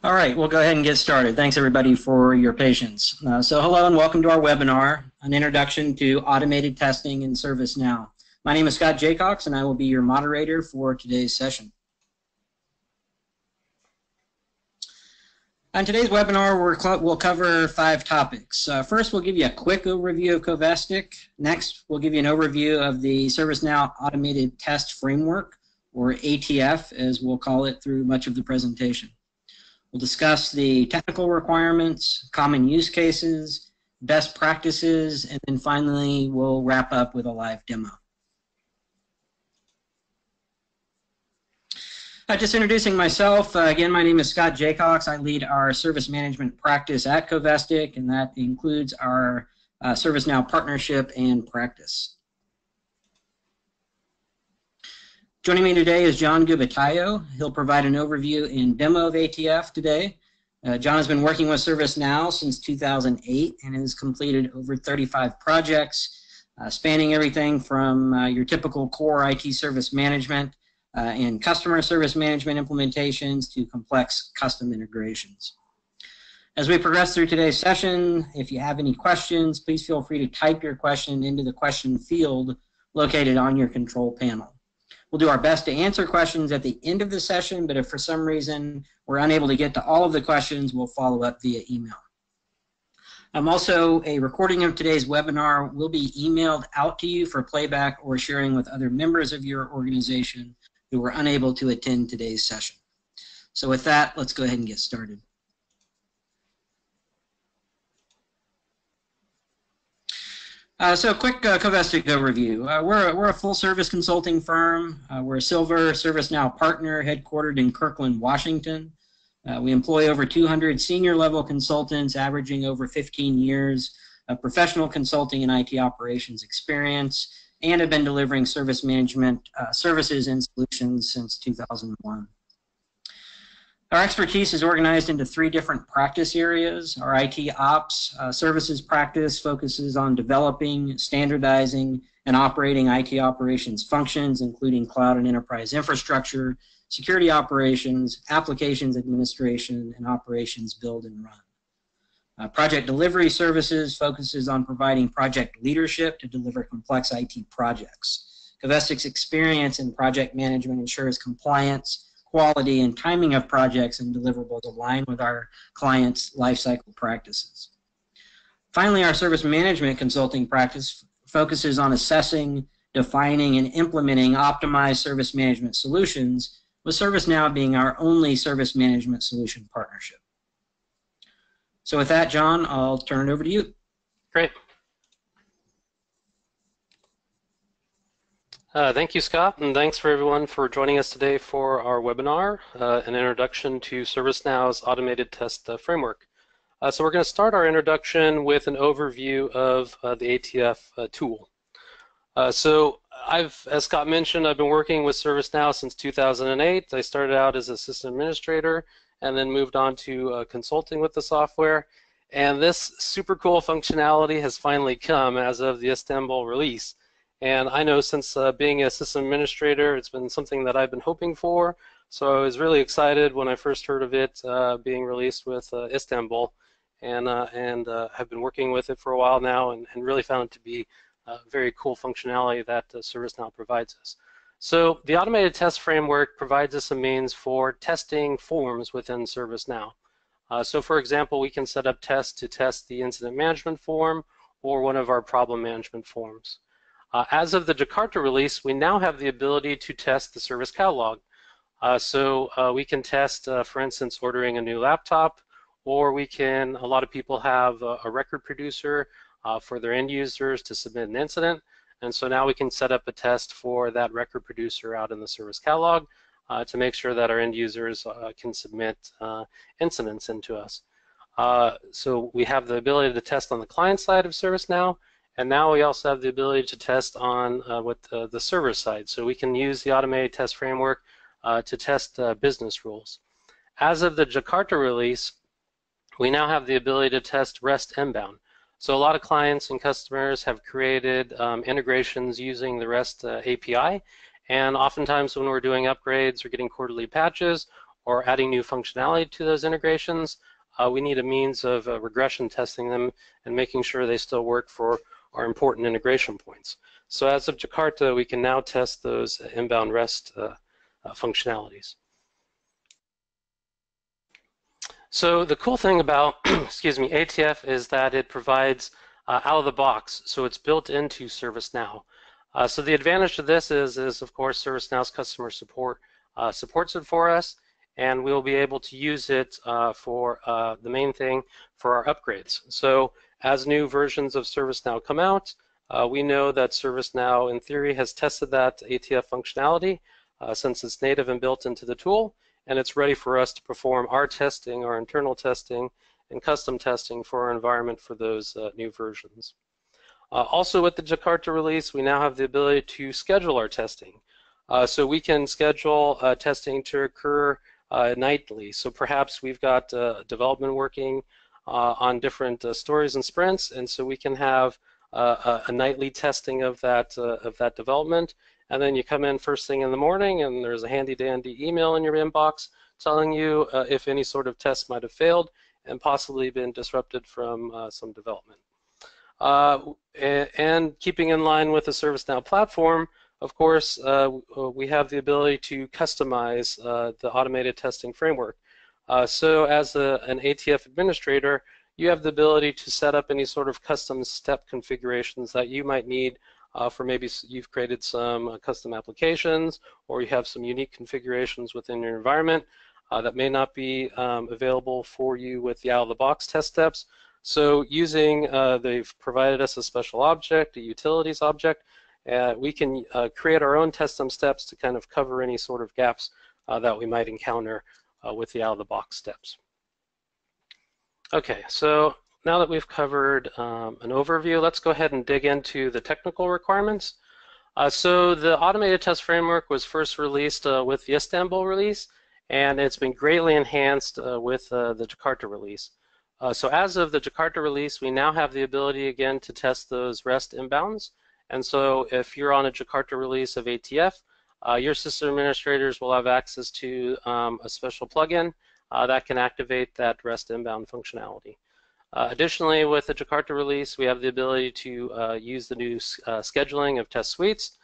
All right, we'll go ahead and get started. Thanks everybody for your patience. So hello and welcome to our webinar, an introduction to automated testing in ServiceNow. My name is Scott Jaycox and I will be your moderator for today's session. On today's webinar, we'll cover 5 topics. First, we'll give you a quick overview of Covestic. Next, we'll give you an overview of the ServiceNow Automated Test Framework, or ATF, as we'll call it through much of the presentation. We'll discuss the technical requirements, common use cases, best practices, and then finally we'll wrap up with a live demo. Just introducing myself, again, my name is Scott Jaycox. I lead our service management practice at Covestic, and that includes our ServiceNow partnership and practice. Joining me today is John Gubitayo. He'll provide an overview and demo of ATF today. John has been working with ServiceNow since 2008 and has completed over 35 projects, spanning everything from your typical core IT service management and customer service management implementations to complex custom integrations. As we progress through today's session, if you have any questions, please feel free to type your question into the question field located on your control panel. We'll do our best to answer questions at the end of the session, but if for some reason we're unable to get to all of the questions, we'll follow up via email. Also, a recording of today's webinar will be emailed out to you for playback or sharing with other members of your organization who were unable to attend today's session. So with that, let's go ahead and get started. So a quick Covestic overview. We're a full-service consulting firm. We're a Silver ServiceNow partner headquartered in Kirkland, Washington. We employ over 200 senior-level consultants averaging over 15 years of professional consulting and IT operations experience, and have been delivering service management services and solutions since 2001. Our expertise is organized into 3 different practice areas. Our IT Ops services practice focuses on developing, standardizing, and operating IT operations functions, including cloud and enterprise infrastructure, security operations, applications administration, and operations build and run. Project Delivery Services focuses on providing project leadership to deliver complex IT projects. Covestic's experience in project management ensures compliance, quality, and timing of projects and deliverables align with our clients' lifecycle practices. Finally, our service management consulting practice focuses on assessing, defining, and implementing optimized service management solutions, with ServiceNow being our only service management solution partnership. So with that, John, I'll turn it over to you. Great. Thank you, Scott, and thanks for everyone for joining us today for our webinar, an introduction to ServiceNow's automated test framework. So we're going to start our introduction with an overview of the ATF tool. So as Scott mentioned, I've been working with ServiceNow since 2008. I started out as a system administrator and then moved on to consulting with the software. And this super cool functionality has finally come as of the Istanbul release. And I know since being a system administrator, it's been something that I've been hoping for. So I was really excited when I first heard of it being released with Istanbul, and have been working with it for a while now, and really found it to be very cool functionality that ServiceNow provides us. So the automated test framework provides us a means for testing forms within ServiceNow. So for example, we can set up tests to test the incident management form or one of our problem management forms. As of the Jakarta release, we now have the ability to test the service catalog. So we can test, for instance, ordering a new laptop, or a lot of people have a record producer for their end users to submit an incident. And so now we can set up a test for that record producer out in the service catalog to make sure that our end users can submit incidents into us. So we have the ability to test on the client side of ServiceNow, and now we also have the ability to test on the server side. So we can use the automated test framework to test business rules. As of the Jakarta release, we now have the ability to test REST inbound. So a lot of clients and customers have created integrations using the REST API, and oftentimes when we're doing upgrades or getting quarterly patches, or adding new functionality to those integrations, we need a means of regression testing them and making sure they still work for our important integration points. So as of Jakarta, we can now test those inbound REST functionalities. So the cool thing about excuse me, ATF is that it provides out of the box, so it's built into ServiceNow. So the advantage to this is of course ServiceNow's customer support supports it for us, and we'll be able to use it for the main thing for our upgrades. So as new versions of ServiceNow come out, we know that ServiceNow in theory has tested that ATF functionality since it's native and built into the tool, and it's ready for us to perform our testing, our internal testing, and custom testing for our environment for those new versions. Also with the Jakarta release, we now have the ability to schedule our testing. So we can schedule testing to occur nightly. So perhaps we've got development working on different stories and sprints, and so we can have a nightly testing of that development. And then you come in first thing in the morning, and there's a handy-dandy email in your inbox telling you if any sort of test might have failed and possibly been disrupted from some development. And keeping in line with the ServiceNow platform, of course, we have the ability to customize the automated testing framework. So as an ATF administrator, you have the ability to set up any sort of custom step configurations that you might need for maybe you've created some custom applications, or you have some unique configurations within your environment that may not be available for you with the out-of-the-box test steps. So using, they've provided us a special object, a utilities object, we can create our own custom steps to kind of cover any sort of gaps that we might encounter with the out-of-the-box steps. Okay, so now that we've covered an overview, let's go ahead and dig into the technical requirements. So the automated test framework was first released with the Istanbul release, and it's been greatly enhanced with the Jakarta release. So as of the Jakarta release, we now have the ability again to test those REST inbounds. And so if you're on a Jakarta release of ATF, your system administrators will have access to a special plugin that can activate that REST inbound functionality. Additionally, with the Jakarta release, we have the ability to use the new scheduling of test suites.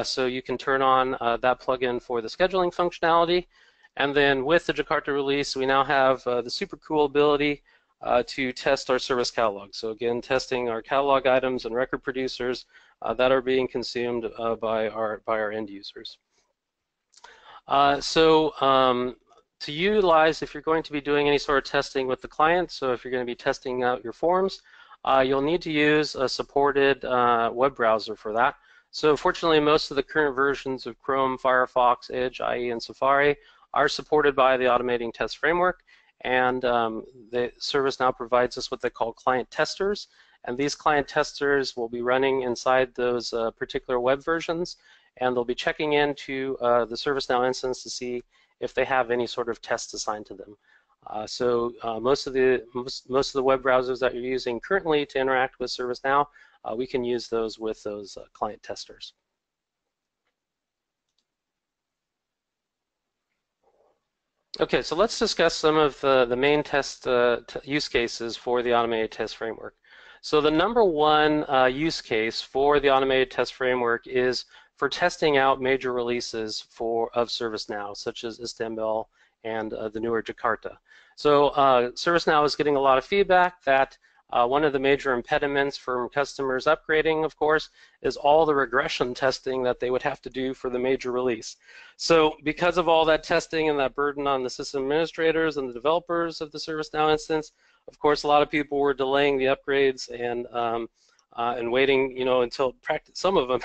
So you can turn on that plugin for the scheduling functionality. And then with the Jakarta release, we now have the super cool ability to test our service catalog. So again, testing our catalog items and record producers that are being consumed by our end users. To utilize, if you're going to be doing any sort of testing with the client, so if you're going to be testing out your forms, you'll need to use a supported web browser for that. So fortunately, most of the current versions of Chrome, Firefox, Edge, IE, and Safari are supported by the automating test framework, and the ServiceNow provides us what they call client testers, and these client testers will be running inside those particular web versions, and they'll be checking into the ServiceNow instance to see if they have any sort of test assigned to them. Most of the web browsers that you're using currently to interact with ServiceNow, we can use those with those client testers. Okay, so let's discuss some of the main test use cases for the automated test framework. So the number one use case for the automated test framework is for testing out major releases of ServiceNow, such as Istanbul and the newer Jakarta. So ServiceNow is getting a lot of feedback that one of the major impediments from customers upgrading, of course, is all the regression testing that they would have to do for the major release. So because of all that testing and that burden on the system administrators and the developers of the ServiceNow instance, of course, a lot of people were delaying the upgrades and waiting, until some of them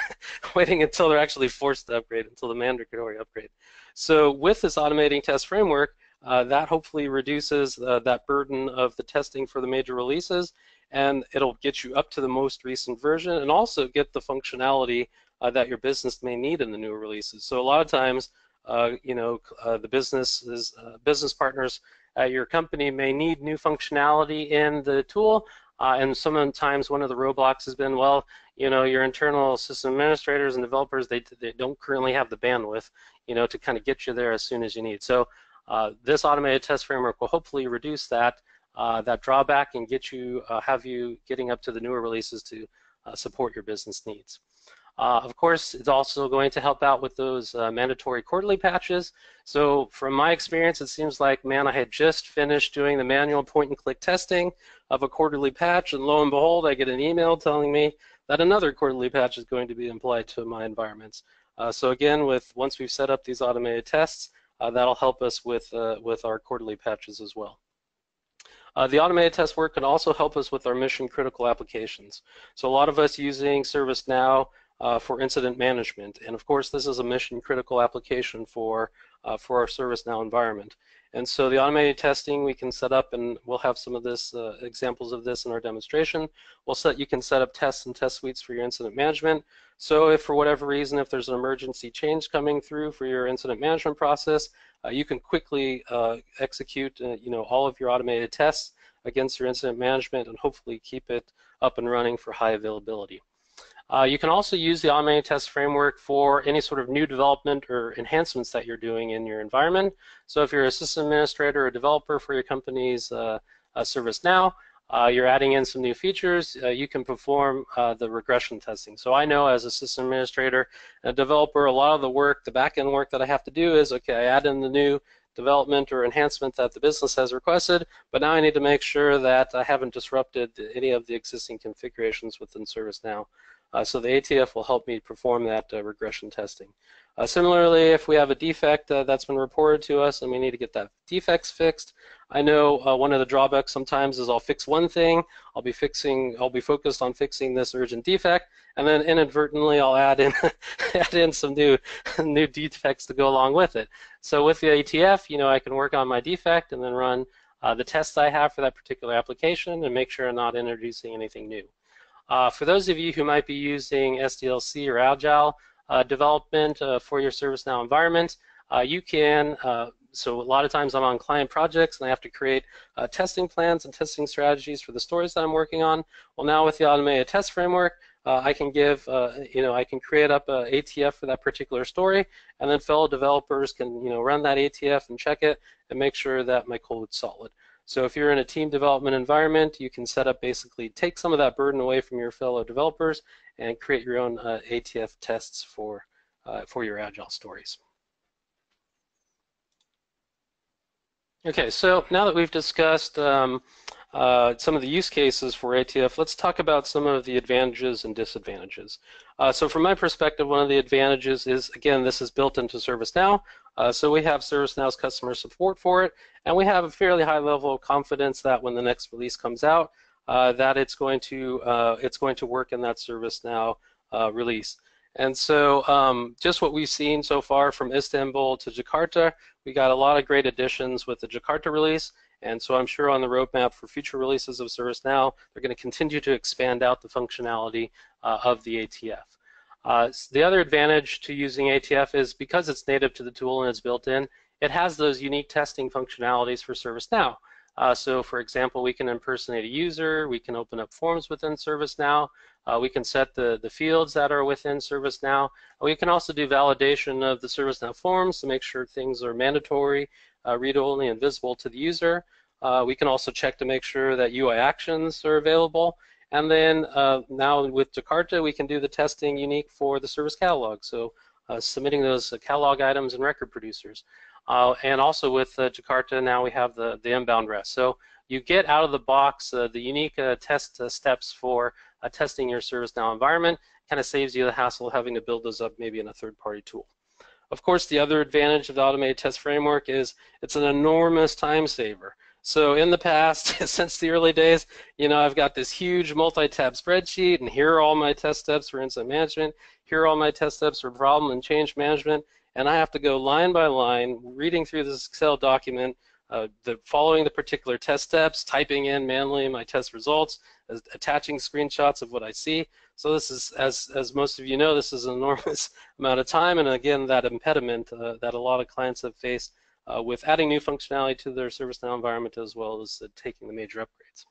waiting until they're actually forced to upgrade, until the mandatory upgrade. So with this automating test framework, that hopefully reduces that burden of the testing for the major releases, and it'll get you up to the most recent version and also get the functionality that your business may need in the newer releases. So a lot of times, the business partners at your company may need new functionality in the tool, and sometimes one of the roadblocks has been, well, your internal system administrators and developers, they don't currently have the bandwidth, to kind of get you there as soon as you need. So This automated test framework will hopefully reduce that drawback and have you getting up to the newer releases to support your business needs. Of course, it's also going to help out with those mandatory quarterly patches. So from my experience, it seems like, man, I had just finished doing the manual point-and-click testing of a quarterly patch, and lo and behold, I get an email telling me that another quarterly patch is going to be applied to my environments. So again, once we've set up these automated tests, that'll help us with our quarterly patches as well. The automated test work can also help us with our mission-critical applications. So a lot of us using ServiceNow for incident management, and of course this is a mission-critical application for our ServiceNow environment. And so the automated testing we can set up, and we'll have some of this examples of this in our demonstration. You can set up tests and test suites for your incident management. So if for whatever reason, if there's an emergency change coming through for your incident management process, you can quickly execute all of your automated tests against your incident management and hopefully keep it up and running for high availability. You can also use the automated test framework for any sort of new development or enhancements that you're doing in your environment. So if you're a system administrator or developer for your company's ServiceNow, you're adding in some new features, you can perform the regression testing. So I know as a system administrator and a developer, a lot of the work, the back-end work that I have to do is, okay, I add in the new development or enhancement that the business has requested, but now I need to make sure that I haven't disrupted any of the existing configurations within ServiceNow. So the ATF will help me perform that regression testing. Similarly, if we have a defect that's been reported to us and we need to get that defects fixed, I know one of the drawbacks sometimes is I'll fix one thing, I'll be focused on fixing this urgent defect, and then inadvertently I'll add in some new defects to go along with it. So with the ATF, I can work on my defect and then run the tests I have for that particular application and make sure I'm not introducing anything new. For those of you who might be using SDLC or Agile development for your ServiceNow environment, you can, so a lot of times I'm on client projects and I have to create testing plans and testing strategies for the stories that I'm working on. Well, now with the automated test framework, I can I can create up a ATF for that particular story, and then fellow developers can, run that ATF and check it and make sure that my code's solid. So if you're in a team development environment, you can set up take some of that burden away from your fellow developers and create your own ATF tests for your Agile stories. Okay, so now that we've discussed some of the use cases for ATF, let's talk about some of the advantages and disadvantages. So from my perspective, one of the advantages is, again, this is built into ServiceNow. So we have ServiceNow's customer support for it, and we have a fairly high level of confidence that when the next release comes out, that it's going to work in that ServiceNow release. And so just what we've seen so far from Istanbul to Jakarta, we got a lot of great additions with the Jakarta release. And so I'm sure on the roadmap for future releases of ServiceNow, they're going to continue to expand out the functionality of the ATF. The other advantage to using ATF is because it's native to the tool and it's built in, it has those unique testing functionalities for ServiceNow. So for example, we can impersonate a user, we can open up forms within ServiceNow, we can set the fields that are within ServiceNow. We can also do validation of the ServiceNow forms to make sure things are mandatory, read-only, and visible to the user. We can also check to make sure that UI actions are available. And then now with Jakarta, we can do the testing unique for the service catalog. So submitting those catalog items and record producers. And also with Jakarta, now we have the inbound REST. So you get out of the box the unique test steps for testing your ServiceNow environment. Kind of saves you the hassle of having to build those up maybe in a third-party tool. Of course, the other advantage of the automated test framework is it's an enormous time saver. So in the past, since the early days, I've got this huge multi-tab spreadsheet, and here are all my test steps for incident management. Here are all my test steps for problem and change management, and I have to go line by line, reading through this Excel document, following the particular test steps, typing in manually my test results, attaching screenshots of what I see. So this is, as most of you know, this is an enormous amount of time, and again, that impediment that a lot of clients have faced with adding new functionality to their ServiceNow environment as well as taking the major upgrades.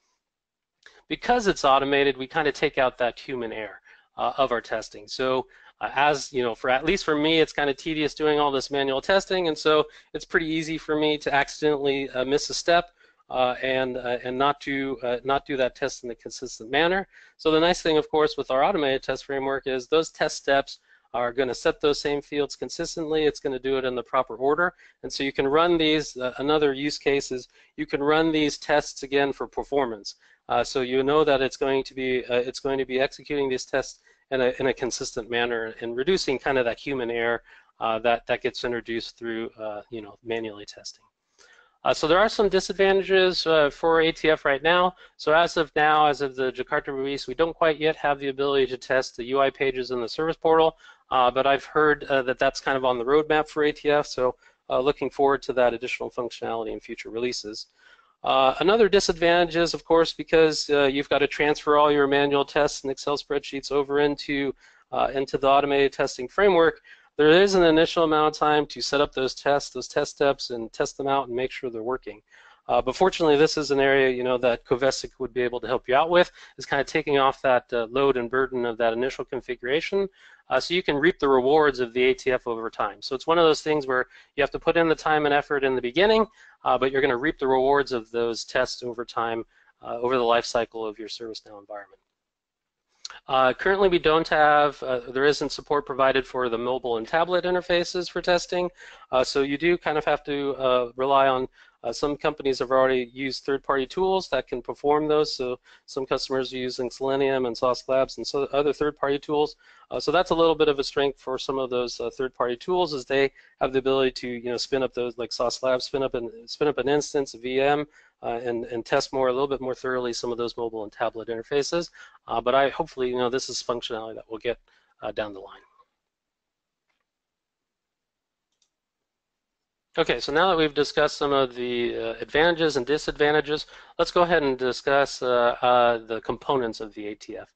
Because it's automated, we kind of take out that human error of our testing. So As you know, for at least for me, it's kind of tedious doing all this manual testing, and so it's pretty easy for me to accidentally miss a step and not do that test in a consistent manner. So the nice thing, of course, with our automated test framework is those test steps are going to set those same fields consistently. It's going to do it in the proper order, and so you can run these. Another use case is you can run these tests again for performance. So you know that it's going to be executing these tests in a consistent manner and reducing kind of that human error that gets introduced through manually testing. So there are some disadvantages for ATF right now. So as of now, as of the Jakarta release, we don't quite yet have the ability to test the UI pages in the service portal, but I've heard that that's kind of on the roadmap for ATF, so looking forward to that additional functionality in future releases. Another disadvantage is, of course, because you've got to transfer all your manual tests and Excel spreadsheets over into the automated testing framework. There is an initial amount of time to set up those test steps, and test them out and make sure they're working. But fortunately, this is an area that Covestic would be able to help you out with, is kind of taking off that load and burden of that initial configuration, so you can reap the rewards of the ATF over time. So it's one of those things where you have to put in the time and effort in the beginning, but you're going to reap the rewards of those tests over time, over the life cycle of your ServiceNow environment. Currently, we don't have, there isn't support provided for the mobile and tablet interfaces for testing, so you do kind of have to rely on, some companies have already used third-party tools that can perform those, so some customers are using Selenium and Sauce Labs and so other third-party tools. So that's a little bit of a strength for some of those third-party tools, is they have the ability to spin up those, like Sauce Labs, spin up an instance, a VM, and test a little bit more thoroughly some of those mobile and tablet interfaces. But hopefully, this is functionality that we'll get down the line. Okay, so now that we've discussed some of the advantages and disadvantages, let's go ahead and discuss the components of the ATF.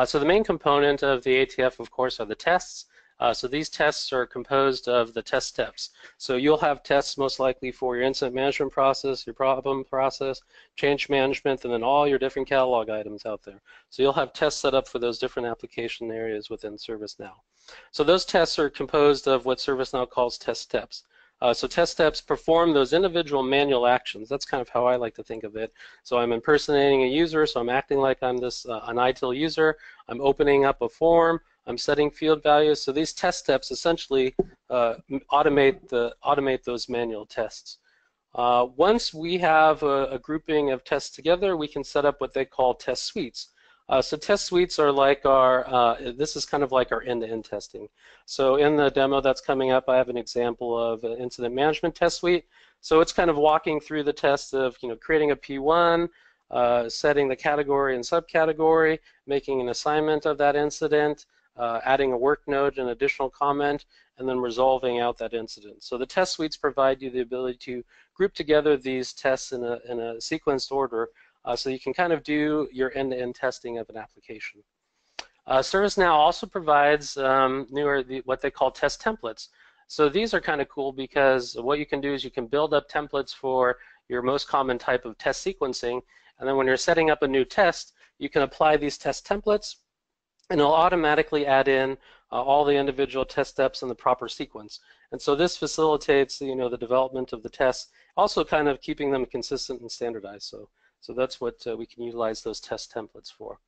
So the main component of the ATF, of course, are the tests. So these tests are composed of the test steps. So you'll have tests most likely for your incident management process, your problem process, change management, and then all your different catalog items out there. So you'll have tests set up for those different application areas within ServiceNow. So those tests are composed of what ServiceNow calls test steps. So test steps perform those individual manual actions. That's kind of how I like to think of it. So I'm impersonating a user, so I'm acting like I'm an ITIL user. I'm opening up a form. I'm setting field values. So these test steps essentially automate those manual tests. Once we have a grouping of tests together, we can set up what they call test suites. So test suites are like this is kind of like our end-to-end testing. So in the demo that's coming up, I have an example of an incident management test suite. So it's kind of walking through the test of creating a P1, setting the category and subcategory, making an assignment of that incident, adding a work note, an additional comment, and then resolving out that incident. So the test suites provide you the ability to group together these tests in a sequenced order, so you can kind of do your end-to-end testing of an application. ServiceNow also provides what they call test templates. So these are kind of cool because what you can do is you can build up templates for your most common type of test sequencing, and then when you're setting up a new test, you can apply these test templates, and it'll automatically add in all the individual test steps in the proper sequence. And so this facilitates the development of the tests, also kind of keeping them consistent and standardized. So that's what we can utilize those test templates for.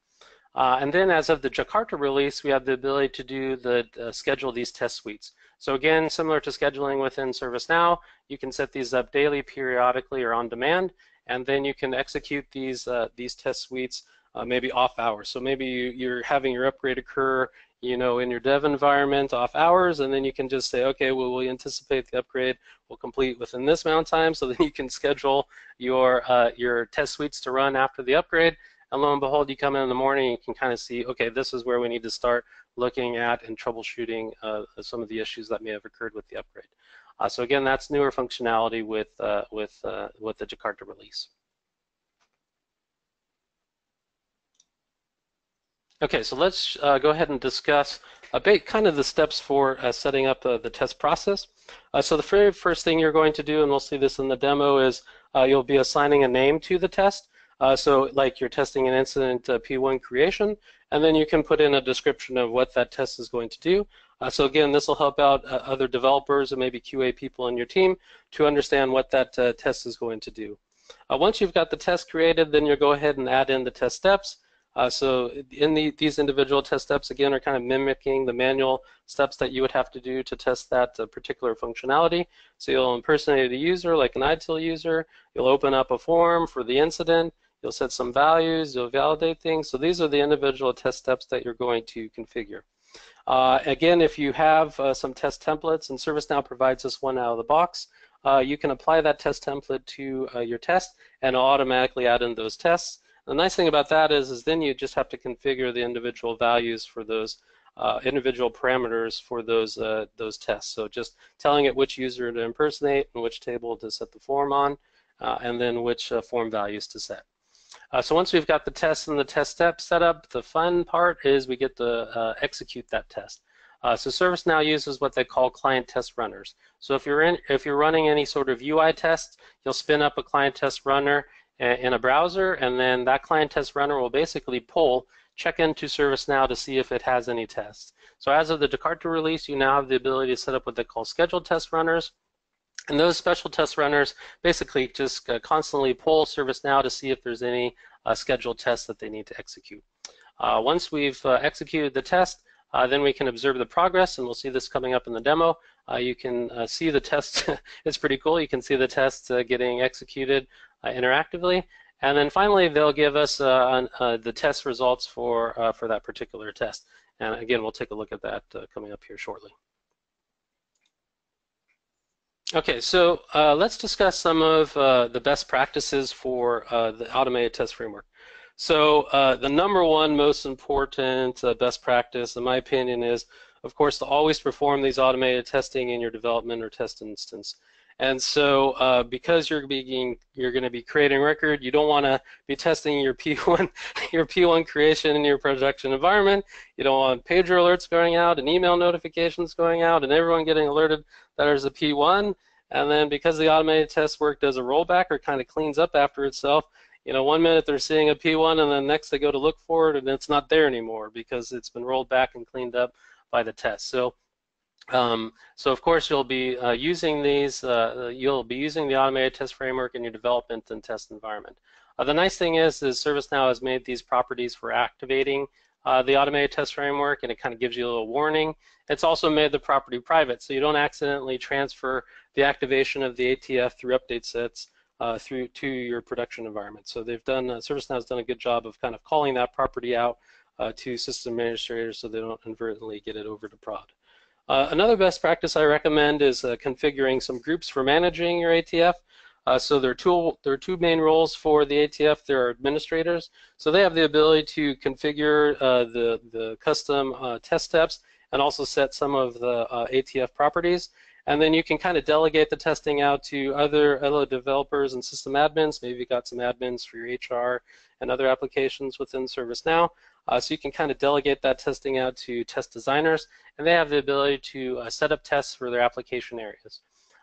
And then as of the Jakarta release, we have the ability to schedule these test suites. So again, similar to scheduling within ServiceNow, you can set these up daily, periodically, or on demand, and then you can execute these test suites maybe off hours. So maybe you're having your upgrade occur in your dev environment off hours, and then you can just say, okay, well, we anticipate the upgrade will complete within this amount of time, so then you can schedule your test suites to run after the upgrade, and lo and behold, you come in the morning and you can kind of see, okay, this is where we need to start looking at and troubleshooting some of the issues that may have occurred with the upgrade. So again, that's newer functionality with the Jakarta release. Okay, so let's go ahead and discuss a bit kind of the steps for setting up the test process. So the very first thing you're going to do, and we'll see this in the demo, is you'll be assigning a name to the test. So like you're testing an incident P1 creation, and then you can put in a description of what that test is going to do. So again, this will help out other developers and maybe QA people in your team to understand what that test is going to do. Once you've got the test created, then you'll go ahead and add in the test steps. So in these individual test steps, again, are kind of mimicking the manual steps that you would have to do to test that particular functionality. So you'll impersonate a user like an ITIL user. You'll open up a form for the incident. You'll set some values. You'll validate things. So these are the individual test steps that you're going to configure. Again, if you have some test templates, and ServiceNow provides us one out of the box, you can apply that test template to your test and automatically add in those tests. The nice thing about that is then you just have to configure the individual values for those individual parameters for those tests. So just telling it which user to impersonate and which table to set the form on, and then which form values to set. So once we've got the test and the test steps set up, the fun part is we get to execute that test. So ServiceNow uses what they call client test runners. So if you're running any sort of UI tests, you'll spin up a client test runner in a browser, and then that client test runner will basically check into ServiceNow to see if it has any tests. So as of the Jakarta release, you now have the ability to set up what they call scheduled test runners. And those special test runners basically just constantly pull ServiceNow to see if there's any scheduled tests that they need to execute. Once we've executed the test, then we can observe the progress, and we'll see this coming up in the demo. You can see the test. It's pretty cool. You can see the test getting executed interactively. And then finally, they'll give us the test results for that particular test. And again, we'll take a look at that coming up here shortly. Okay, so let's discuss some of the best practices for the automated test framework. So the number one most important best practice, in my opinion, is, of course, to always perform these automated testing in your development or test instance. And so because you're going to be creating record, you don't want to be testing your P1 creation in your production environment. You don't want pager alerts going out and email notifications going out and everyone getting alerted that there's a P1. And then because the automated test work does a rollback or kind of cleans up after itself, you know, 1 minute they're seeing a P1 and then next they go to look for it and it's not there anymore because it's been rolled back and cleaned up by the test. So of course you'll be using these. You'll be using the automated test framework in your development and test environment. The nice thing is ServiceNow has made these properties for activating the automated test framework, and it kind of gives you a little warning. It's also made the property private, so you don't accidentally transfer the activation of the ATF through update sets through to your production environment. So they've done ServiceNow has done a good job of kind of calling that property out to system administrators so they don't inadvertently get it over to prod. Another best practice I recommend is configuring some groups for managing your ATF. So there are two main roles for the ATF. There are administrators, so they have the ability to configure the custom test steps and also set some of the ATF properties. And then you can kind of delegate the testing out to other developers and system admins. Maybe you've got some admins for your HR and other applications within ServiceNow. So you can kind of delegate that testing out to test designers, and they have the ability to set up tests for their application areas.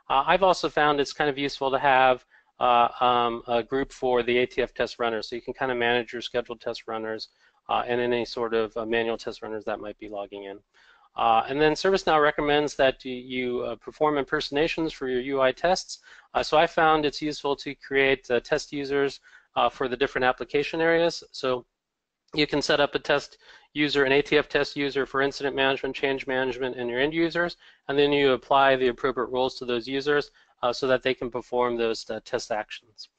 I've also found it's kind of useful to have a group for the ATF test runners, so you can kind of manage your scheduled test runners and any sort of manual test runners that might be logging in. And then ServiceNow recommends that you perform impersonations for your UI tests. So I found it's useful to create test users for the different application areas. So you can set up a test user, an ATF test user for incident management, change management, and your end users, and then you apply the appropriate roles to those users so that they can perform those test actions.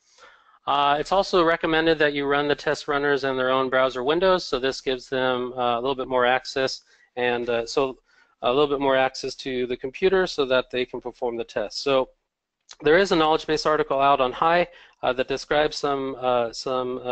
It's also recommended that you run the test runners in their own browser windows, so this gives them a little bit more access and a little bit more access to the computer so that they can perform the test. So there is a knowledge base article out on High that describes some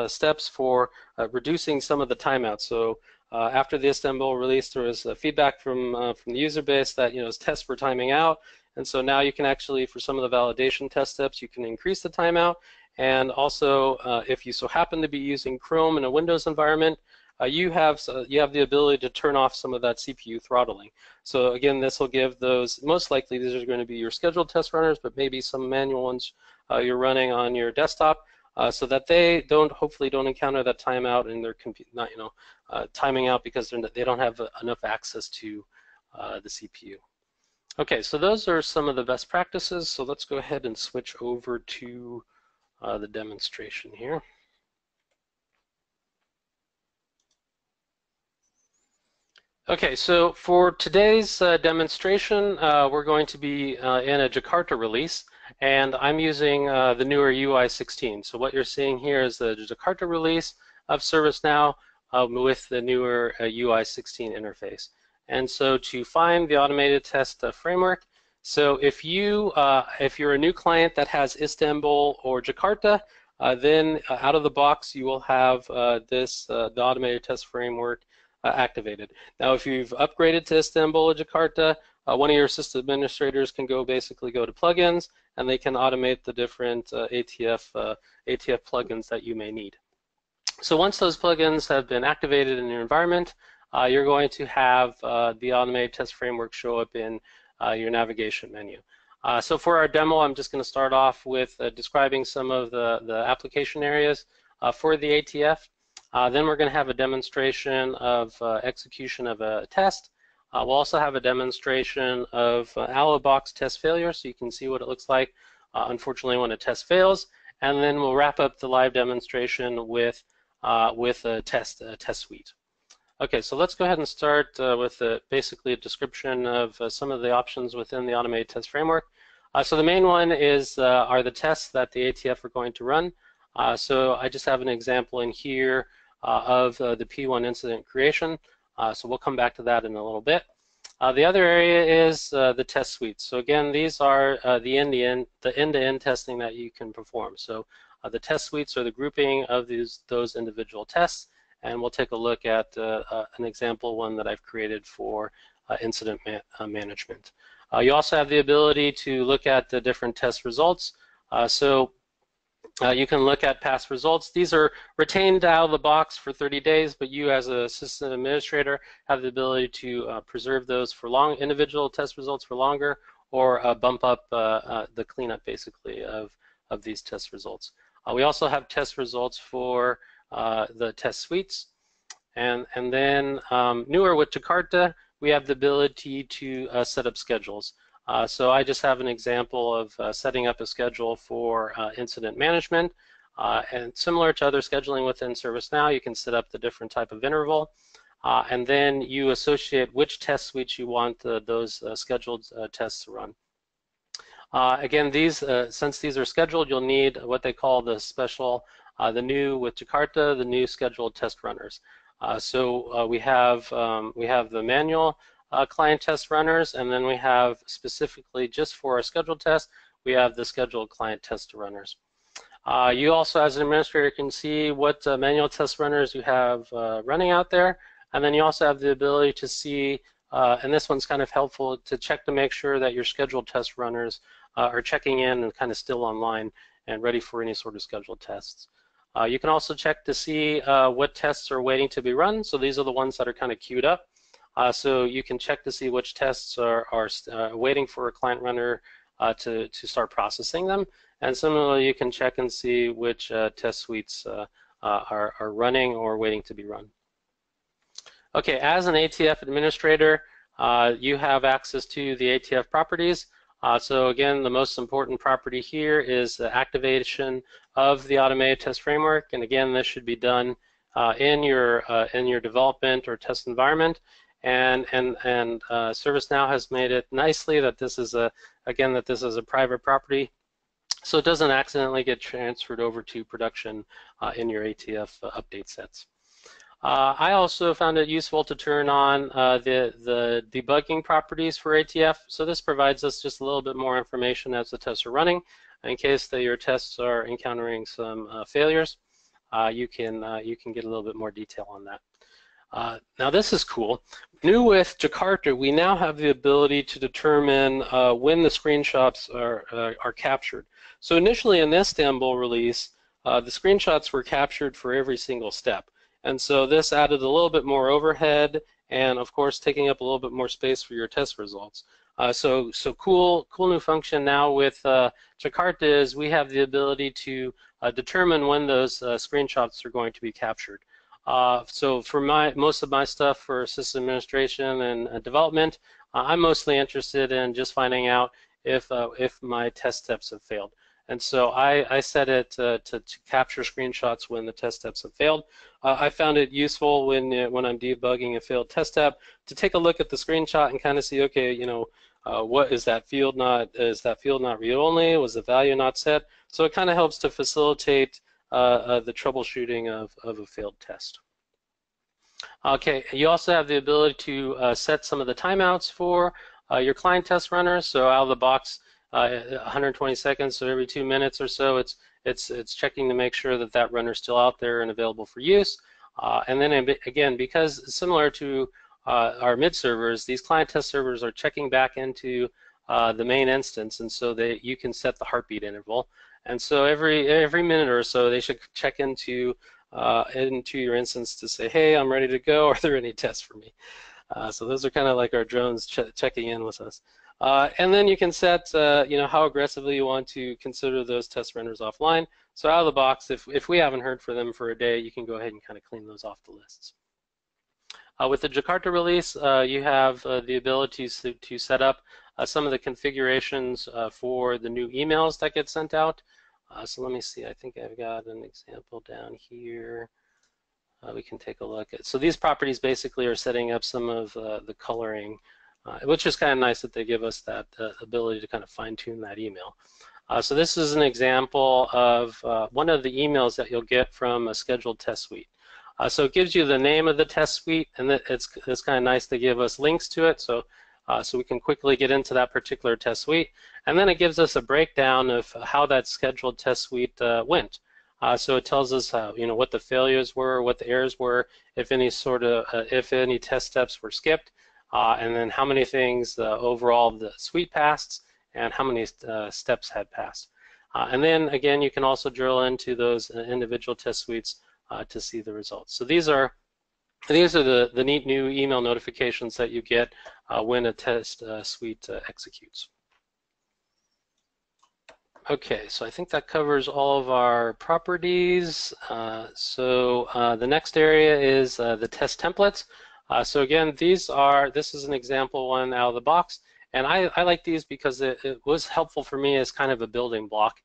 steps for reducing some of the timeouts. So after the Istanbul release, there was feedback from the user base that tests were timing out, and so now you can actually, for some of the validation test steps, you can increase the timeout. And also, if you so happen to be using Chrome in a Windows environment, you have the ability to turn off some of that CPU throttling. So again, this will give those, most likely these are going to be your scheduled test runners, but maybe some manual ones you're running on your desktop. so that they hopefully don't encounter that timeout and they're not timing out because they don't have enough access to the CPU. Okay, so those are some of the best practices. So let's go ahead and switch over to the demonstration here. Okay, so for today's demonstration, we're going to be in a Jakarta release, and I'm using the newer UI 16. So what you're seeing here is the Jakarta release of ServiceNow with the newer UI 16 interface. And so to find the automated test framework, so if you're a new client that has Istanbul or Jakarta, then out of the box you will have the automated test framework activated. Now, if you've upgraded to Istanbul or Jakarta, one of your system administrators can basically go to plugins, and they can automate the different ATF plugins that you may need. So once those plugins have been activated in your environment, you're going to have the automated test framework show up in your navigation menu. So for our demo, I'm just going to start off with describing some of the application areas for the ATF. Then we're going to have a demonstration of execution of a test. We'll also have a demonstration of out-of-the-box test failure, so you can see what it looks like, unfortunately, when a test fails. And then we'll wrap up the live demonstration with a test suite. Okay, so let's go ahead and start with basically a description of some of the options within the automated test framework. So the main one are the tests that the ATF are going to run. So I just have an example in here of the P1 incident creation. So we'll come back to that in a little bit. The other area is the test suites. So again, these are the end-to-end testing that you can perform. So the test suites are the grouping of those individual tests, and we'll take a look at an example one that I've created for incident management. You also have the ability to look at the different test results. You can look at past results. These are retained out of the box for 30 days, but you as a system administrator have the ability to preserve those for individual test results for longer, or bump up the cleanup basically of these test results. We also have test results for the test suites, and then newer with Jakarta, we have the ability to set up schedules. So I just have an example of setting up a schedule for incident management, and similar to other scheduling within ServiceNow, you can set up the different type of interval, and then you associate which test suites you want those scheduled tests to run. Again, since these are scheduled, you'll need what they call the new with Jakarta, the new scheduled test runners. So we have the manual client test runners, and then we have specifically just for our scheduled test, we have the scheduled client test runners. You also, as an administrator, can see what manual test runners you have running out there, and then you also have the ability to see, and this one's kind of helpful, to check to make sure that your scheduled test runners are checking in and kind of still online and ready for any sort of scheduled tests. You can also check to see what tests are waiting to be run, so these are the ones that are kind of queued up. So you can check to see which tests are waiting for a client runner to start processing them. And similarly, you can check and see which test suites are running or waiting to be run. Okay, as an ATF administrator, you have access to the ATF properties. So again, the most important property here is the activation of the automated test framework. And again, this should be done in your development or test environment. And ServiceNow has made it nicely that this is a private property, so it doesn't accidentally get transferred over to production in your ATF update sets. I also found it useful to turn on the debugging properties for ATF. So this provides us just a little bit more information as the tests are running, in case that your tests are encountering some failures. You can get a little bit more detail on that. Now this is cool. New with Jakarta, we now have the ability to determine when the screenshots are captured. So initially in this Istanbul release, the screenshots were captured for every single step. And so this added a little bit more overhead and, of course, taking up a little bit more space for your test results. So cool new function now with Jakarta is we have the ability to determine when those screenshots are going to be captured. So for most of my stuff for system administration and development, I'm mostly interested in just finding out if my test steps have failed. And so I set it to capture screenshots when the test steps have failed. I found it useful when I'm debugging a failed test step to take a look at the screenshot and kind of see, okay, what is that field not read only? Was the value not set? So it kind of helps to facilitate the troubleshooting of a failed test. Okay, you also have the ability to set some of the timeouts for your client test runners. So out of the box, 120 seconds, so every 2 minutes or so, it's checking to make sure that that runner is still out there and available for use. And then again, because similar to our mid servers, these client test servers are checking back into the main instance, and so you can set the heartbeat interval. And so every minute or so, they should check into your instance to say, hey, I'm ready to go. Are there any tests for me? So those are kind of like our drones checking in with us. And then you can set, how aggressively you want to consider those test runners offline. So out of the box, if we haven't heard from them for a day, you can go ahead and kind of clean those off the lists. With the Jakarta release, you have the ability to set up some of the configurations for the new emails that get sent out. So let me see, I think I've got an example down here. We can take a look at. So these properties basically are setting up some of the coloring, which is kind of nice that they give us that ability to kind of fine-tune that email. So this is an example of one of the emails that you'll get from a scheduled test suite. So it gives you the name of the test suite, and it's kind of nice to give us links to it, so we can quickly get into that particular test suite. And then it gives us a breakdown of how that scheduled test suite went. So it tells us what the failures were, what the errors were, if any test steps were skipped, and then how many things overall the suite passed, and how many steps had passed. And then again, you can also drill into those individual test suites to see the results. So these are the neat new email notifications that you get when a test suite executes. Okay, so I think that covers all of our properties. The next area is the test templates. So again, this is an example one out of the box, and I like these because it was helpful for me as kind of a building block.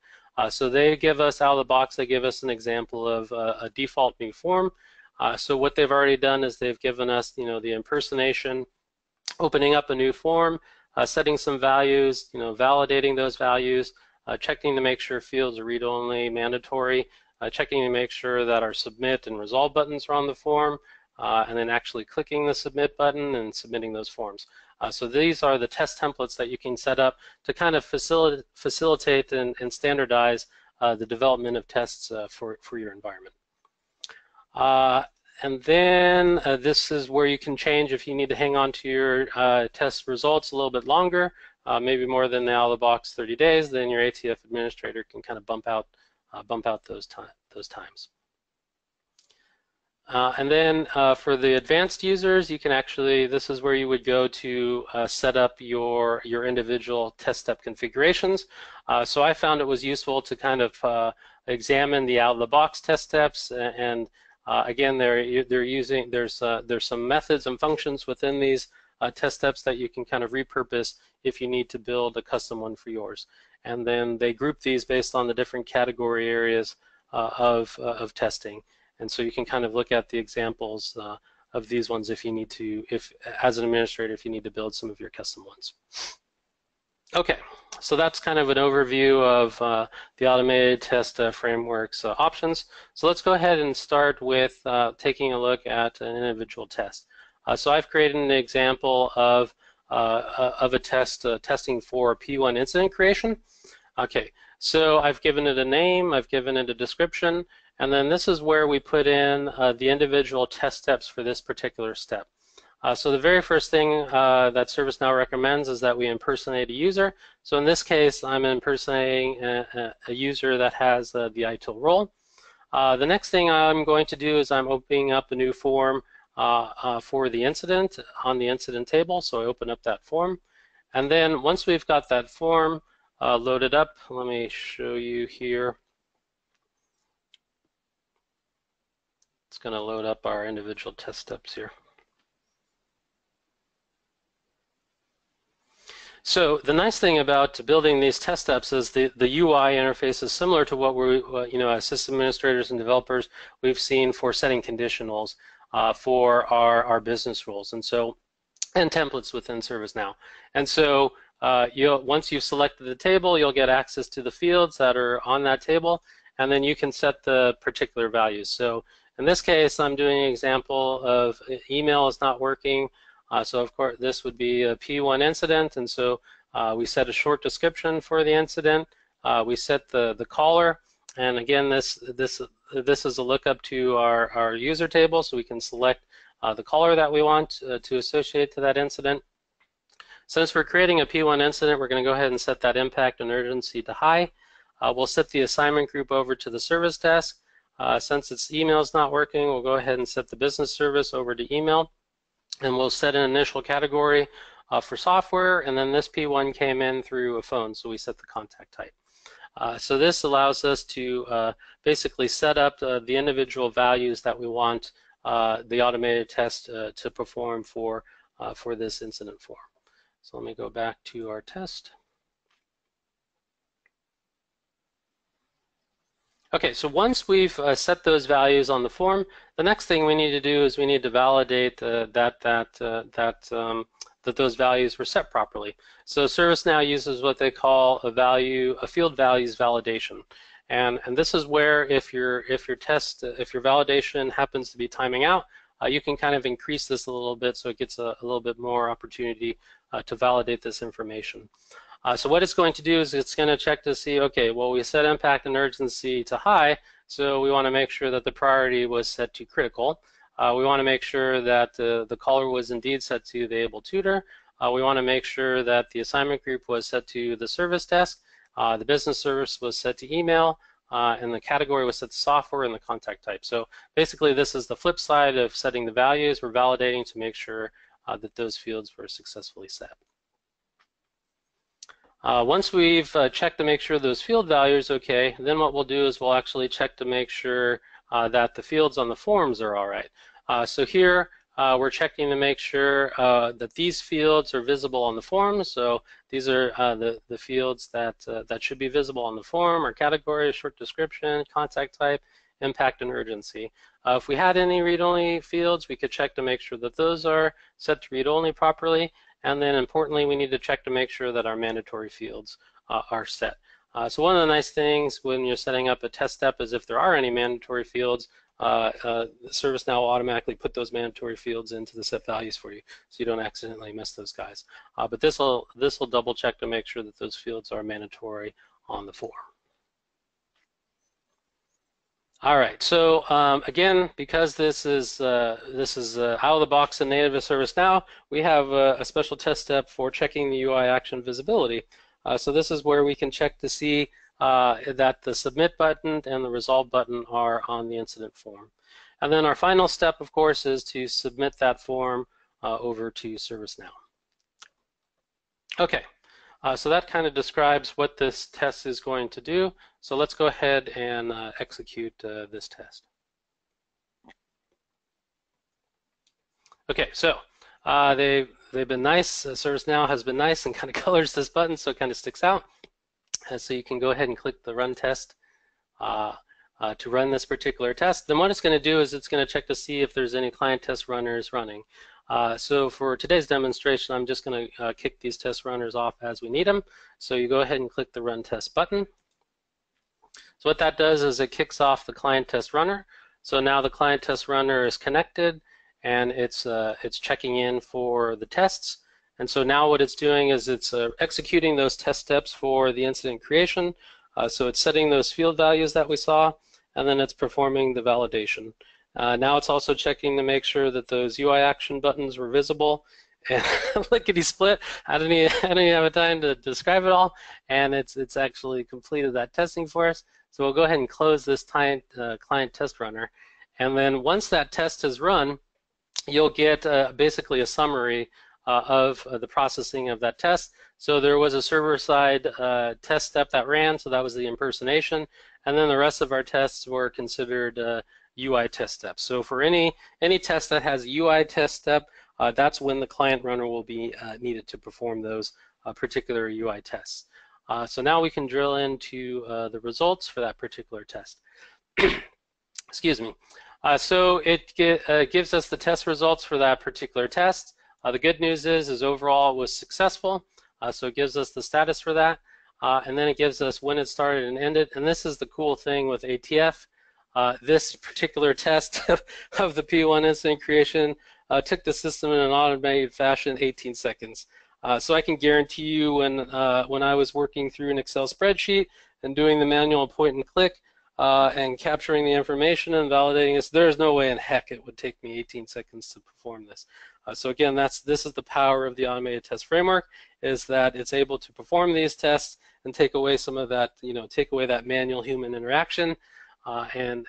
So they give us out of the box, they give us an example of a default new form. So what they've already done is they've given us, the impersonation, opening up a new form, setting some values, validating those values, checking to make sure fields are read-only, mandatory, checking to make sure that our submit and resolve buttons are on the form, and then actually clicking the submit button and submitting those forms. So these are the test templates that you can set up to kind of facilitate and standardize the development of tests for your environment. And then this is where you can change if you need to hang on to your test results a little bit longer, maybe more than the out-of-the-box 30 days, then your ATF administrator can kind of bump out those times. And then for the advanced users, you can actually, this is where you would go to set up your individual test step configurations. So I found it was useful to kind of examine the out-of-the-box test steps, and again, there's some methods and functions within these test steps that you can kind of repurpose if you need to build a custom one for yours. And then they group these based on the different category areas of testing. And so you can kind of look at the examples of these ones if you need to, as an administrator, if you need to build some of your custom ones. Okay, so that's kind of an overview of the automated test framework's options. So let's go ahead and start with taking a look at an individual test. So I've created an example of a test testing for P1 incident creation. Okay, so I've given it a name, I've given it a description, and then this is where we put in the individual test steps for this particular step. So the very first thing that ServiceNow recommends is that we impersonate a user. So in this case, I'm impersonating a user that has the ITIL role. The next thing I'm going to do is I'm opening up a new form for the incident on the incident table. So I open up that form, And then once we've got that form loaded up, let me show you here. It's going to load up our individual test steps here. So the nice thing about building these test steps is the UI interface is similar to what we, as system administrators and developers, we've seen for setting conditionals for our business rules, and templates within ServiceNow. And so once you've selected the table, you'll get access to the fields that are on that table, and then you can set the particular values. So in this case, I'm doing an example of email is not working. So of course this would be a P1 incident, and so we set a short description for the incident. We set the caller, and again this is a lookup to our user table, so we can select the caller that we want to associate to that incident. Since we're creating a P1 incident, we're going to go ahead and set that impact and urgency to high. We'll set the assignment group over to the service desk. Since its email is not working, we'll go ahead and set the business service over to email. And we'll set an initial category for software, and then this P1 came in through a phone, so we set the contact type. So this allows us to basically set up the individual values that we want the automated test to perform for this incident form. So let me go back to our test. Okay, so once we've set those values on the form, the next thing we need to do is we need to validate that those values were set properly. So ServiceNow uses what they call a field values validation, and this is where if your validation happens to be timing out, you can kind of increase this a little bit so it gets a little bit more opportunity to validate this information. So what it's going to do is it's going to check to see, okay, well, we set impact and urgency to high, so we want to make sure that the priority was set to critical. We want to make sure that the caller was indeed set to the able tutor. We want to make sure that the assignment group was set to the service desk, the business service was set to email, and the category was set to software and the contact type. So basically this is the flip side of setting the values. We're validating to make sure that those fields were successfully set. Once we've checked to make sure those field values are okay, then what we'll do is we'll actually check to make sure that the fields on the forms are all right. So here we're checking to make sure that these fields are visible on the form. So these are the fields that should be visible on the form: or category, short description, contact type, impact, and urgency. If we had any read-only fields, we could check to make sure that those are set to read-only properly. And then importantly, we need to check to make sure that our mandatory fields are set. So one of the nice things when you're setting up a test step is if there are any mandatory fields, ServiceNow will automatically put those mandatory fields into the set values for you, so you don't accidentally miss those guys. But this will double check to make sure that those fields are mandatory on the form. All right, so again, because this is out of the box and native to ServiceNow, we have a special test step for checking the UI action visibility. So this is where we can check to see that the submit button and the resolve button are on the incident form. And then our final step, of course, is to submit that form over to ServiceNow. Okay. So that kind of describes what this test is going to do. So let's go ahead and execute this test. Okay, so they've been nice. ServiceNow has been nice and kind of colors this button so it kind of sticks out. So you can go ahead and click the run test to run this particular test. Then what it's going to do is it's going to check to see if there's any client test runners running. So for today's demonstration, I'm just going to kick these test runners off as we need them. So you go ahead and click the Run Test button. So what that does is it kicks off the client test runner. So now the client test runner is connected, and it's checking in for the tests. And so now what it's doing is it's executing those test steps for the incident creation. So it's setting those field values that we saw, and then it's performing the validation. Now it's also checking to make sure that those UI action buttons were visible. And lickety split, I don't even have a time to describe it all, and it's actually completed that testing for us. So we'll go ahead and close this client test runner. And then once that test is run, you'll get basically a summary of the processing of that test. So there was a server-side test step that ran, so that was the impersonation, and then the rest of our tests were considered UI test steps. So for any test that has a UI test step, that's when the client runner will be needed to perform those particular UI tests. So now we can drill into the results for that particular test. Excuse me. So it gives us the test results for that particular test. The good news is overall it was successful. So it gives us the status for that. And then it gives us when it started and ended. And this is the cool thing with ATF. This particular test of the P1 incident creation took the system in an automated fashion 18 seconds. So I can guarantee you when I was working through an Excel spreadsheet and doing the manual point and click and capturing the information and validating this, there's no way in heck it would take me 18 seconds to perform this. So again, this is the power of the automated test framework, is that it's able to perform these tests and take away some of that, take away that manual human interaction and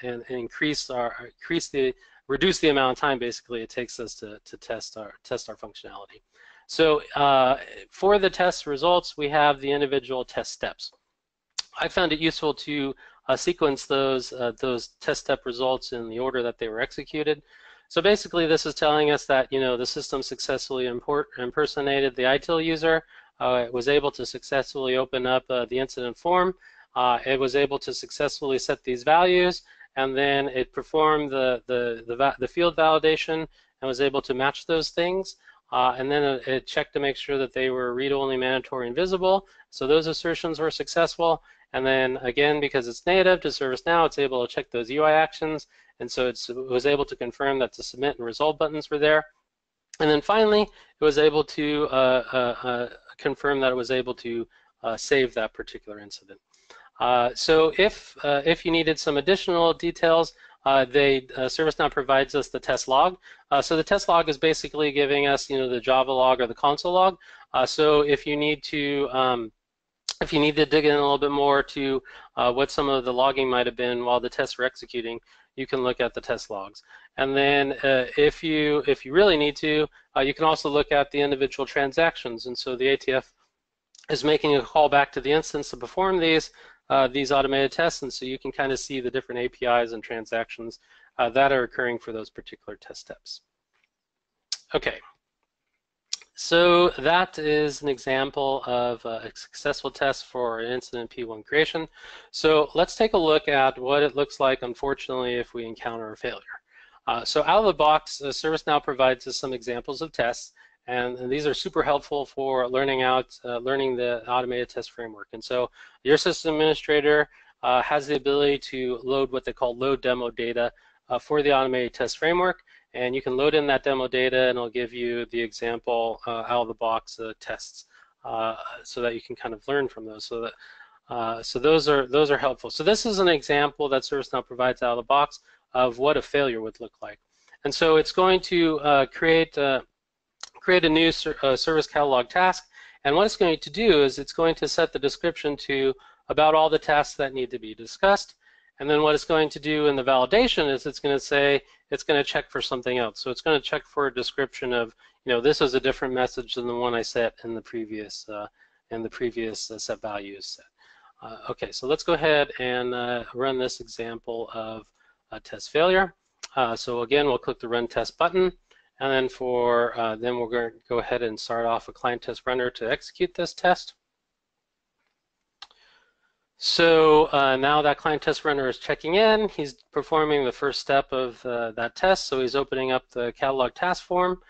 reduce the amount of time basically it takes us to test our functionality. So for the test results, we have the individual test steps. I found it useful to sequence those test step results in the order that they were executed. So basically, this is telling us that the system successfully impersonated the ITIL user. It was able to successfully open up the incident form. It was able to successfully set these values, and then it performed the field validation and was able to match those things. And then it checked to make sure that they were read-only, mandatory, and visible. So those assertions were successful. And then again, because it's native to ServiceNow, it's able to check those UI actions. And so it was able to confirm that the submit and resolve buttons were there. And then finally, it was able to confirm that it was able to save that particular incident. So if you needed some additional details, ServiceNow provides us the test log. So the test log is basically giving us, the Java log or the console log. So if you need to dig in a little bit more to what some of the logging might have been while the tests were executing, you can look at the test logs. And then if you really need to, you can also look at the individual transactions. And so the ATF is making a call back to the instance to perform these automated tests, and so you can kind of see the different APIs and transactions that are occurring for those particular test steps. Okay, so that is an example of a successful test for an incident P1 creation. So let's take a look at what it looks like, unfortunately, if we encounter a failure. So out of the box, ServiceNow provides us some examples of tests, and these are super helpful for learning the automated test framework. And so your system administrator has the ability to load what they call load demo data for the automated test framework, and you can load in that demo data, and it'll give you the example out of the box tests, so that you can kind of learn from those. So those are helpful. So this is an example that ServiceNow provides out of the box of what a failure would look like. And so it's going to create a new service catalog task, and what it's going to do is it's going to set the description to about all the tasks that need to be discussed, and then what it's going to do in the validation is it's going to say it's going to check for something else. So it's going to check for a description of, this is a different message than the one I set in the previous set values set. Okay, so let's go ahead and run this example of a test failure. So again, we'll click the Run Test button. And then then we're going to go ahead and start off a client test runner to execute this test. So now that client test runner is checking in. He's performing the first step of that test. So he's opening up the catalog task form.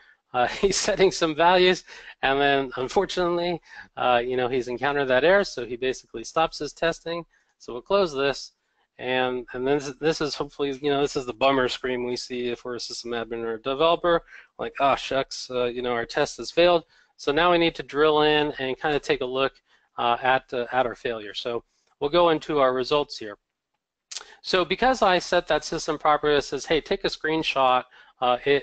He's setting some values, and then unfortunately, he's encountered that error. So he basically stops his testing. So we'll close this. And then this is hopefully, this is the bummer screen we see if we're a system admin or a developer, like, oh shucks, our test has failed. So now we need to drill in and kind of take a look at our failure. So we'll go into our results here. So because I set that system properly, it says, hey, take a screenshot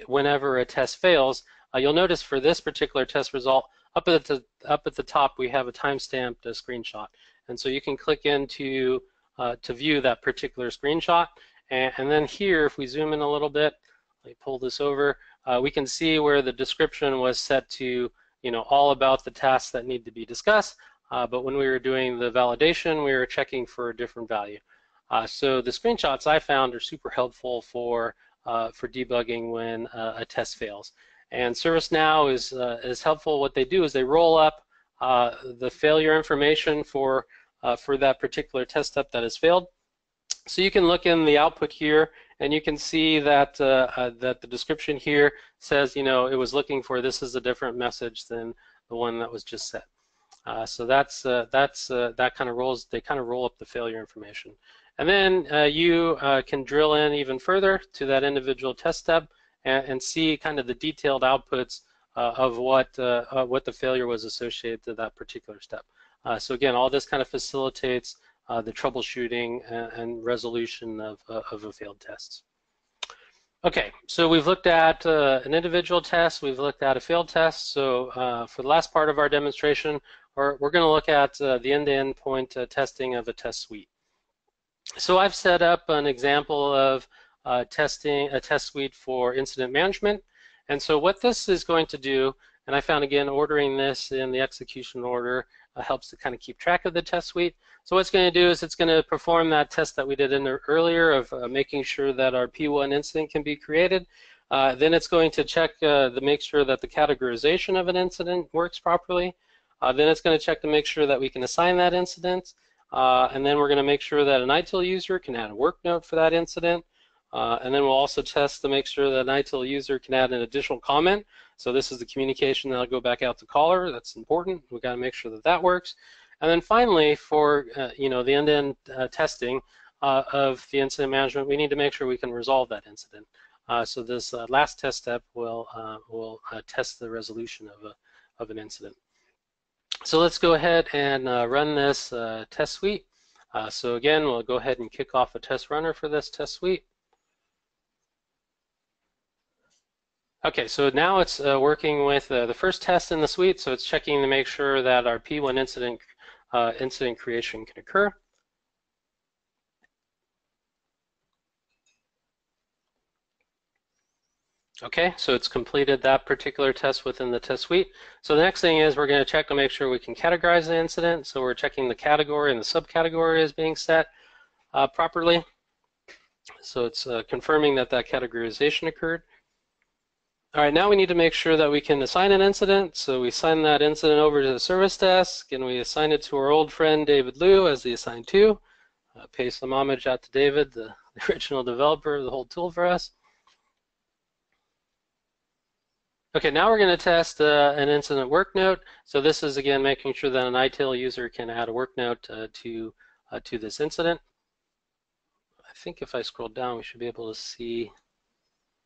whenever a test fails. You'll notice for this particular test result, up at the top, we have a timestamped screenshot. And so you can click into to view that particular screenshot, and then here, if we zoom in a little bit, let me pull this over. we can see where the description was set to, all about the tasks that need to be discussed, but when we were doing the validation, we were checking for a different value. So the screenshots I found are super helpful for debugging when a test fails. And ServiceNow is helpful. What they do is they roll up the failure information for that particular test step that has failed. So you can look in the output here, and you can see that that the description here says, it was looking for this is a different message than the one that was just set. So that kind of rolls. They kind of roll up the failure information, and then you can drill in even further to that individual test step and see kind of the detailed outputs of what the failure was associated to that particular step. So again, all this kind of facilitates the troubleshooting and resolution of a failed test. Okay, so we've looked at an individual test, we've looked at a failed test. So for the last part of our demonstration, we're going to look at the end-to-end point testing of a test suite. So I've set up an example of testing a test suite for incident management. And so what this is going to do, and I found again ordering this in the execution order helps to kind of keep track of the test suite. So what it's going to do is it's going to perform that test that we did in there earlier of making sure that our P1 incident can be created. Then it's going to check to make sure that the categorization of an incident works properly. Then it's going to check to make sure that we can assign that incident. And then we're going to make sure that an ITIL user can add a work note for that incident. And then we'll also test to make sure that an ITIL user can add an additional comment. So this is the communication that'll go back out to caller. That's important. We've got to make sure that that works. And then finally, for the end-to-end testing of the incident management, we need to make sure we can resolve that incident. So this last test step will test the resolution of an incident. So let's go ahead and run this test suite. So again, we'll go ahead and kick off a test runner for this test suite. Okay, so now it's working with the first test in the suite, so it's checking to make sure that our P1 incident creation can occur. Okay, so it's completed that particular test within the test suite. So the next thing is we're going to check to make sure we can categorize the incident. So we're checking the category and the subcategory is being set properly. So it's confirming that that categorization occurred. All right, now we need to make sure that we can assign an incident. So we assign that incident over to the service desk, and we assign it to our old friend David Liu as the assigned to. Pay some homage out to David, the original developer of the whole tool for us. Okay, now we're going to test an incident work note. So this is again making sure that an ITIL user can add a work note to this incident. I think if I scroll down, we should be able to see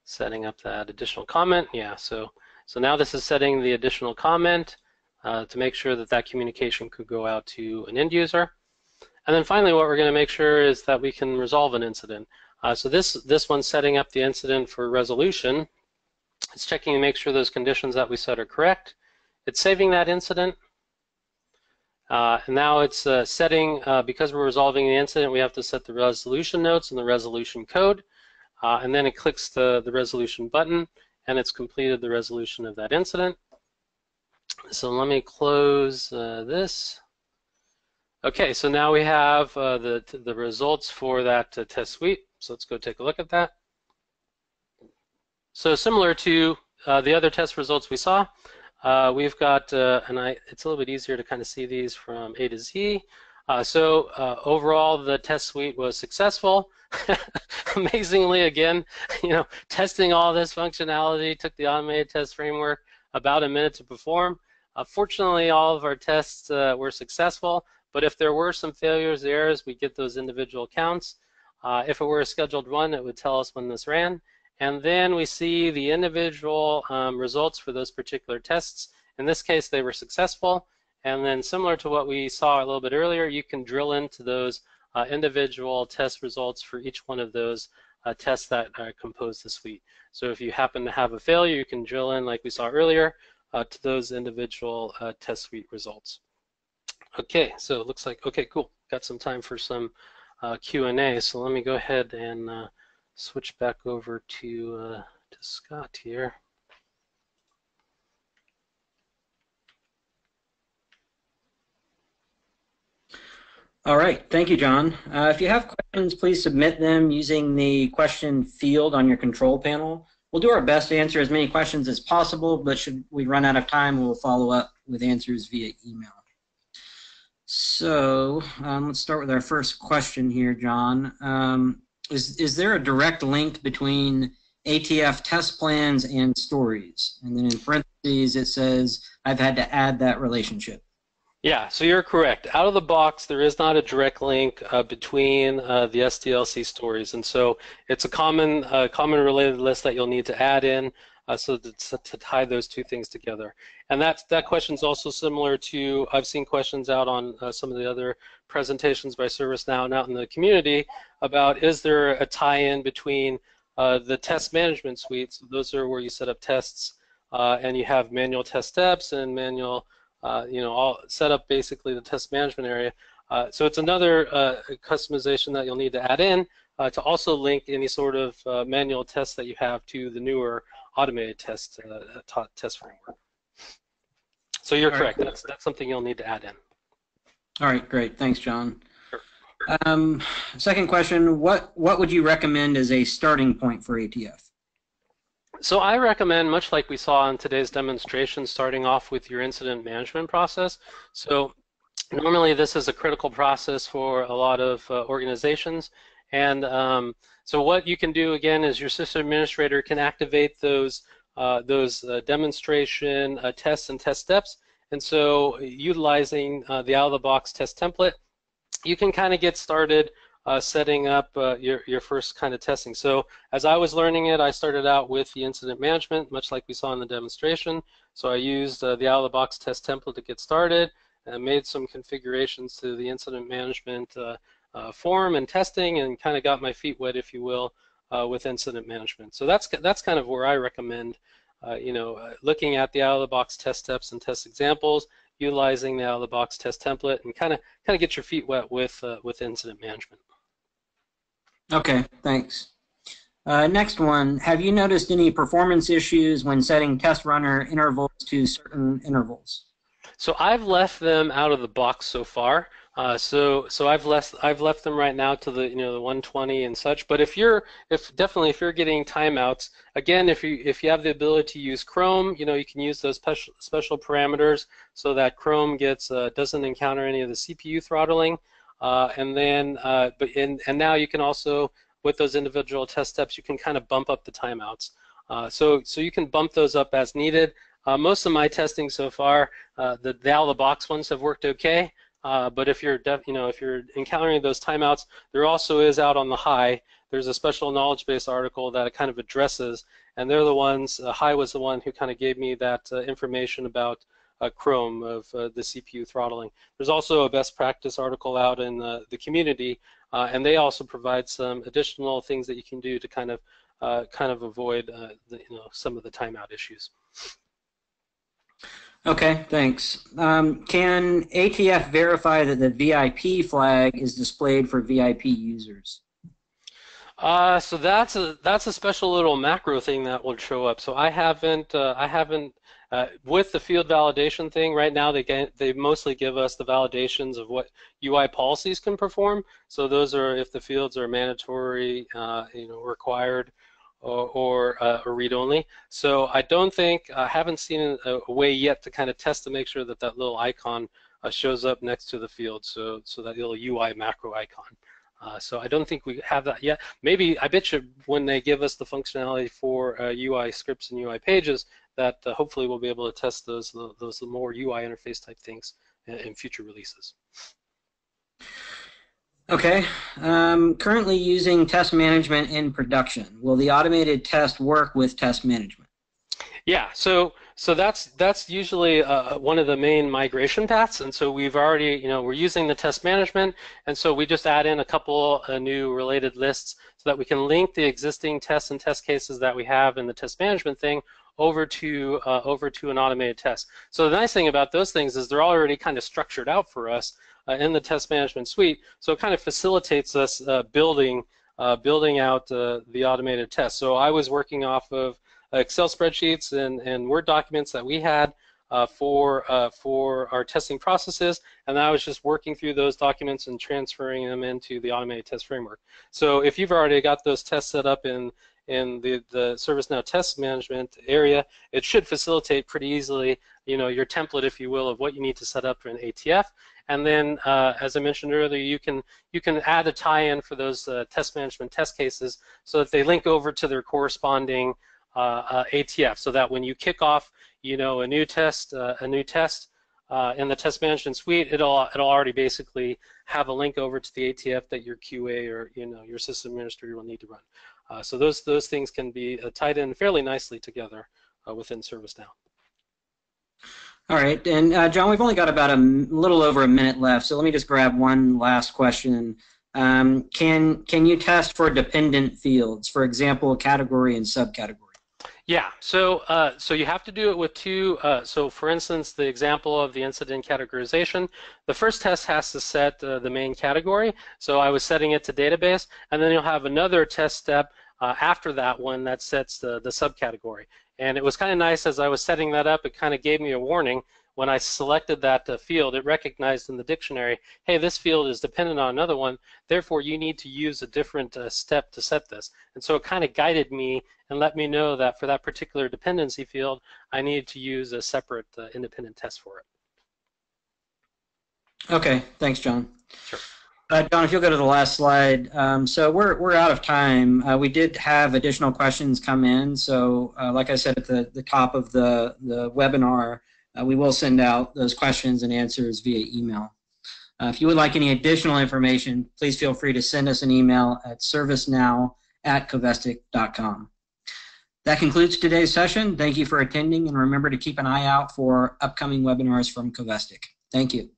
setting up that additional comment. Yeah, so now this is setting the additional comment to make sure that that communication could go out to an end user. And then finally, what we're going to make sure is that we can resolve an incident. So this one's setting up the incident for resolution. It's checking to make sure those conditions that we set are correct. It's saving that incident. And now it's setting, because we're resolving the incident, we have to set the resolution notes and the resolution code. And then it clicks the resolution button, and it's completed the resolution of that incident. So let me close this. Okay, so now we have the results for that test suite. So let's go take a look at that. So similar to the other test results we saw, we've got, it's a little bit easier to kind of see these from A to Z. So overall, the test suite was successful. Amazingly, again, testing all this functionality took the automated test framework about a minute to perform. Fortunately, all of our tests were successful, but if there were some failures, errors, we get those individual counts. If it were a scheduled run, it would tell us when this ran. And then we see the individual results for those particular tests. In this case, they were successful. And then similar to what we saw a little bit earlier, you can drill into those individual test results for each one of those tests that compose the suite. So if you happen to have a failure, you can drill in, like we saw earlier, to those individual test suite results. Okay, so it looks like, okay, cool. Got some time for some Q&A. So let me go ahead and switch back over to Scott here. All right, thank you, John. If you have questions, please submit them using the question field on your control panel. We'll do our best to answer as many questions as possible, but should we run out of time, we'll follow up with answers via email. So let's start with our first question here, John. Is there a direct link between ATF test plans and stories? And then in parentheses, it says, I've had to add that relationship. Yeah, so you're correct. Out of the box, there is not a direct link between the SDLC stories, and so it's a common related list that you'll need to add in so to tie those two things together. And that question is also similar to, I've seen questions out on some of the other presentations by ServiceNow and out in the community about, is there a tie-in between the test management suite? So those are where you set up tests and you have manual test steps and manual all set up basically the test management area. So it's another customization that you'll need to add in to also link any sort of manual tests that you have to the newer automated test framework. So you're correct. That's something you'll need to add in. All right, great. Thanks, John. Sure. Second question, what would you recommend as a starting point for ATF? So I recommend, much like we saw in today's demonstration, starting off with your incident management process. So normally this is a critical process for a lot of organizations. And so what you can do, again, is your system administrator can activate those demonstration tests and test steps. And so utilizing the out-of-the-box test template, you can kind of get started setting up your first kind of testing. So as I was learning it, I started out with the incident management, much like we saw in the demonstration. So I used the out-of-the-box test template to get started and made some configurations to the incident management form and testing, and kind of got my feet wet, if you will, with incident management. So that's kind of where I recommend, looking at the out-of-the-box test steps and test examples, utilizing the out-of-the-box test template, and kind of get your feet wet with incident management. Okay, thanks. Next one, have you noticed any performance issues when setting test runner intervals to certain intervals? So I've left them out of the box so far. So I've left them right now to the the 120 and such. But if you're getting timeouts, again, if you have the ability to use Chrome, you can use those special parameters so that Chrome doesn't encounter any of the CPU throttling. And now you can also, with those individual test steps, you can kind of bump up the timeouts. So you can bump those up as needed. Most of my testing so far, the out-of-the-box ones have worked okay. But if you're encountering those timeouts, there also is out on the HI. There's a special knowledge base article that it kind of addresses, and they're the ones. HI was the one who kind of gave me that information about Chrome of the CPU throttling. There's also a best practice article out in the community, and they also provide some additional things that you can do to kind of avoid some of the timeout issues. Okay, thanks. Can ATF verify that the VIP flag is displayed for VIP users? So that's a special little macro thing that will show up. So I haven't with the field validation thing right now. They mostly give us the validations of what UI policies can perform. So those are if the fields are mandatory, required, or read-only. So I haven't seen a way yet to kind of test to make sure that little icon shows up next to the field, so that little UI macro icon. So I don't think we have that yet. Maybe, I bet you when they give us the functionality for UI scripts and UI pages, that hopefully we'll be able to test those more UI interface type things in future releases. Okay. Currently using test management in production. Will the automated test work with test management? Yeah. So that's usually one of the main migration paths, and so we've already, we're using the test management, and so we just add in a couple new related lists so that we can link the existing tests and test cases that we have in the test management thing over to an automated test. So the nice thing about those things is they're already kind of structured out for us in the test management suite, so it kind of facilitates us building out the automated test. So I was working off of Excel spreadsheets and Word documents that we had for our testing processes, and I was just working through those documents and transferring them into the automated test framework. So if you've already got those tests set up in the ServiceNow test management area, it should facilitate pretty easily, your template, if you will, of what you need to set up for an ATF. And then, as I mentioned earlier, you can add a tie-in for those test management test cases so that they link over to their corresponding ATF, so that when you kick off, a new test in the test management suite, it'll already basically have a link over to the ATF that your QA or your system administrator will need to run. So those things can be tied in fairly nicely together within ServiceNow. All right, and John, we've only got about a little over a minute left, so let me just grab one last question. Can you test for dependent fields, for example, category and subcategory? Yeah, so you have to do it with two. So for instance, the example of the incident categorization, the first test has to set the main category. So I was setting it to database, and then you'll have another test step after that one that sets the subcategory. And it was kind of nice as I was setting that up, it kind of gave me a warning. When I selected that field, it recognized in the dictionary, hey, this field is dependent on another one, therefore you need to use a different step to set this. And so it kind of guided me and let me know that for that particular dependency field, I needed to use a separate independent test for it. Okay, thanks, John. Sure. John, if you'll go to the last slide. So we're out of time. We did have additional questions come in. So like I said at the top of the webinar, we will send out those questions and answers via email. If you would like any additional information, please feel free to send us an email at servicenow@covestic.com. That concludes today's session. Thank you for attending, and remember to keep an eye out for upcoming webinars from Covestic. Thank you.